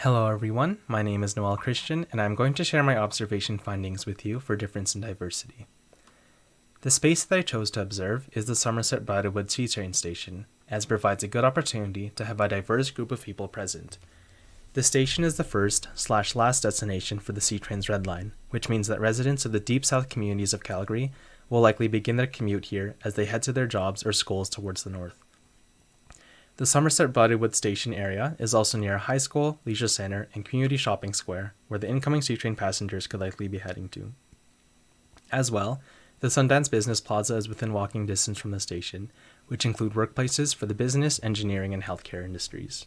Hello everyone, my name is Nouell Christian, and I'm going to share my observation findings with you for difference in diversity. The space that I chose to observe is the Somerset Bridlewood C train station, as it provides a good opportunity to have a diverse group of people present. The station is the first/last destination for the C train's Red Line, which means that residents of the deep south communities of Calgary will likely begin their commute here as they head to their jobs or schools towards the north. The Somerset Bridlewood station area is also near a high school, leisure center, and community shopping square where the incoming C-train passengers could likely be heading to. As well, the Sundance Business Plaza is within walking distance from the station, which include workplaces for the business, engineering, and healthcare industries.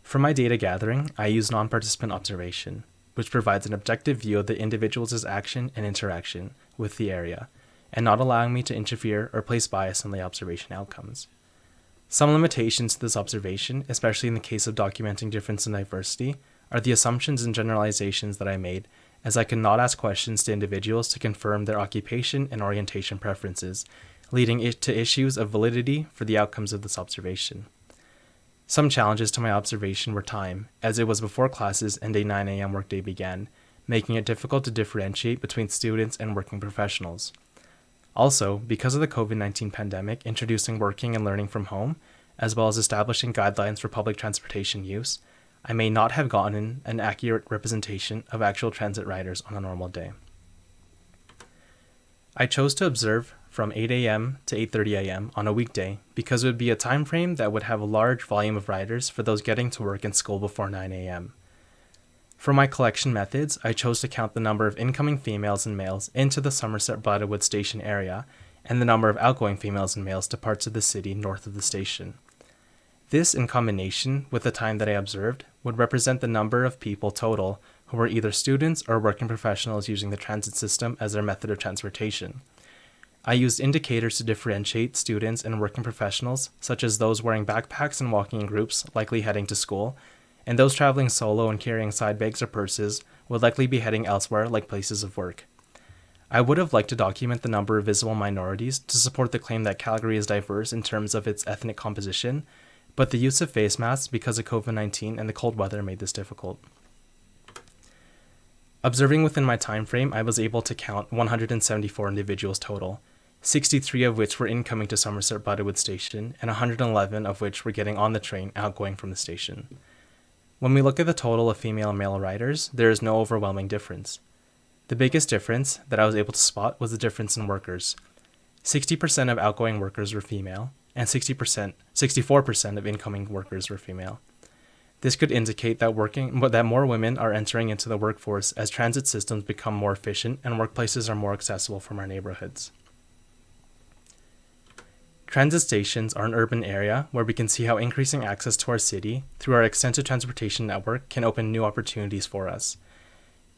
For my data gathering, I use non-participant observation, which provides an objective view of the individual's action and interaction with the area, and not allowing me to interfere or place bias in the observation outcomes. Some limitations to this observation, especially in the case of documenting difference in diversity, are the assumptions and generalizations that I made, as I cannot ask questions to individuals to confirm their occupation and orientation preferences, leading to issues of validity for the outcomes of this observation. Some challenges to my observation were time, as it was before classes and a 9 a.m. workday began, making it difficult to differentiate between students and working professionals. Also, because of the COVID-19 pandemic introducing working and learning from home, as well as establishing guidelines for public transportation use, I may not have gotten an accurate representation of actual transit riders on a normal day. I chose to observe from 8 a.m. to 8:30 a.m. on a weekday because it would be a time frame that would have a large volume of riders for those getting to work and school before 9 a.m. For my collection methods, I chose to count the number of incoming females and males into the Somerset Bridlewood station area and the number of outgoing females and males to parts of the city north of the station. This, in combination with the time that I observed, would represent the number of people total who were either students or working professionals using the transit system as their method of transportation. I used indicators to differentiate students and working professionals, such as those wearing backpacks and walking in groups, likely heading to school, and those traveling solo and carrying side bags or purses would likely be heading elsewhere, like places of work. I would have liked to document the number of visible minorities to support the claim that Calgary is diverse in terms of its ethnic composition, but the use of face masks because of COVID-19 and the cold weather made this difficult. Observing within my time frame, I was able to count 174 individuals total, 63 of which were incoming to Somerset Bridlewood Station, and 111 of which were getting on the train outgoing from the station. When we look at the total of female and male riders, there is no overwhelming difference. The biggest difference that I was able to spot was the difference in workers. 60% of outgoing workers were female, and 64% of incoming workers were female. This could indicate that more women are entering into the workforce as transit systems become more efficient and workplaces are more accessible from our neighborhoods. Transit stations are an urban area where we can see how increasing access to our city through our extensive transportation network can open new opportunities for us.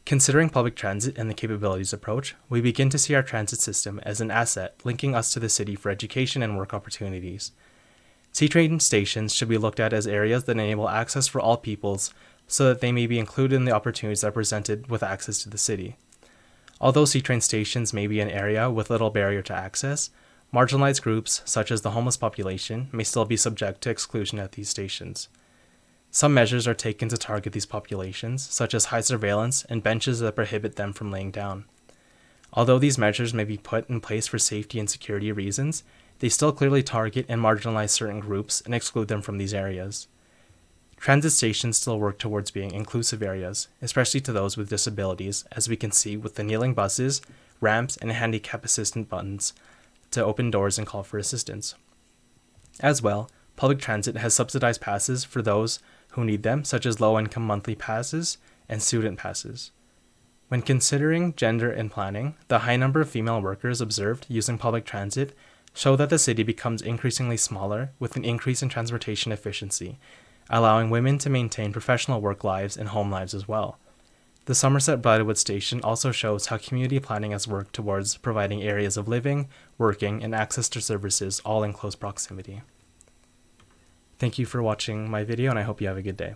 Considering public transit and the capabilities approach, we begin to see our transit system as an asset linking us to the city for education and work opportunities. C-train stations should be looked at as areas that enable access for all peoples so that they may be included in the opportunities that are presented with access to the city. Although C-train stations may be an area with little barrier to access, marginalized groups, such as the homeless population, may still be subject to exclusion at these stations. Some measures are taken to target these populations, such as high surveillance and benches that prohibit them from laying down. Although these measures may be put in place for safety and security reasons, they still clearly target and marginalize certain groups and exclude them from these areas. Transit stations still work towards being inclusive areas, especially to those with disabilities, as we can see with the kneeling buses, ramps, and handicap assistant buttons to open doors and call for assistance. As well, public transit has subsidized passes for those who need them, such as low-income monthly passes and student passes. When considering gender and planning, the high number of female workers observed using public transit show that the city becomes increasingly smaller with an increase in transportation efficiency, allowing women to maintain professional work lives and home lives as well. The Somerset Bridlewood Station also shows how community planning has worked towards providing areas of living, working, and access to services all in close proximity. Thank you for watching my video, and I hope you have a good day.